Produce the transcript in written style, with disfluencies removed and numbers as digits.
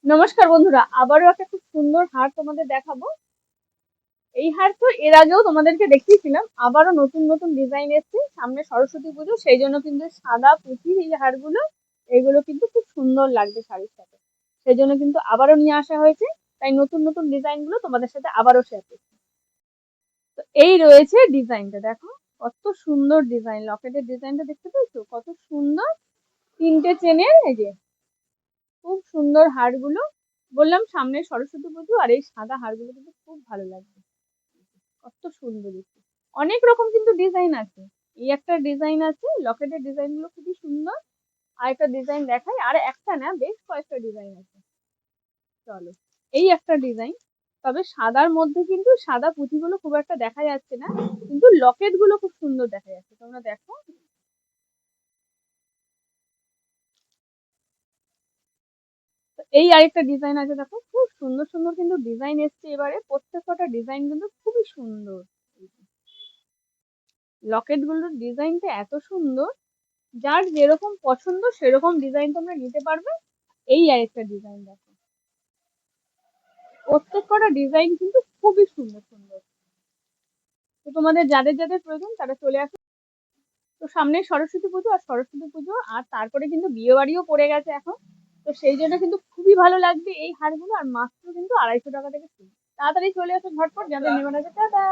নমস্কার বন্ধুরা, আবারও একটা খুব সুন্দর হার তোমাদের দেখাবো। এই হার তো এর আগেও তোমাদেরকে দেখিয়েছিলাম, আবারও নতুন নতুন ডিজাইন এসেছে। সামনে সরস্বতী পুজো, সেই জন্য কিন্তু সাদা পুঁথির এই হারগুলো, এগুলো কিন্তু খুব সুন্দর লাগবে শাড়ির সাথে। সেই জন্য কিন্তু আবারও নিয়ে আসা হয়েছে। তাই নতুন নতুন ডিজাইন গুলো তোমাদের সাথে আবারও শেয়ার করছি। তো এই রয়েছে ডিজাইনটা, দেখো কত সুন্দর ডিজাইন। লকেটের ডিজাইনটা দেখতে পেয়েছো কত সুন্দর, তিনটে চেনের, এই যে খুব সুন্দর হারগুলো। বললাম সামনে সরস্বতী পুজো, আর এই সাদা হারগুলো কিন্তু খুব ভালো লাগবে। কত সুন্দর দেখতে, অনেক রকম কিন্তু ডিজাইন আছে। এই একটা ডিজাইন আছে, লকেটের ডিজাইন গুলো খুবই সুন্দর। আর একটা ডিজাইন দেখাই, আর একটা না বেশ কয়েকটা ডিজাইন আছে। চলো, এই একটা ডিজাইন, তবে সাদার মধ্যে কিন্তু সাদা পুঁথিগুলো খুব একটা দেখা যাচ্ছে না, কিন্তু লকেট গুলো খুব সুন্দর দেখা যাচ্ছে, তোমরা দেখো। তো এই আরেকটা ডিজাইন আছে, দেখো খুব সুন্দর সুন্দর কিন্তু ডিজাইন এসছে এবারে, প্রত্যেকটা ডিজাইন কিন্তু খুবই সুন্দর। লকেট গুলোর ডিজাইনটা এত সুন্দর, যার যেরকম পছন্দ সেরকম ডিজাইন তোমরা নিতে পারবে। এই আরেকটা ডিজাইন দেখো, প্রত্যেকটা ডিজাইন কিন্তু খুবই সুন্দর সুন্দর। তো তোমাদের যাদের যাদের প্রয়োজন তারা চলে আসো। তো সামনে সরস্বতী পুজো, আর সরস্বতী পুজো আর তারপরে কিন্তু বিয়ে বাড়িও পড়ে গেছে এখন। তো সেই জন্য কিন্তু খুবই ভালো লাগবে এই হারগুলো, আর মাত্র কিন্তু 250 টাকা থেকে শুরু। তাড়াতাড়ি চলে আসো ঝটপট, যাদের নেওয়ার আছে। টাটা।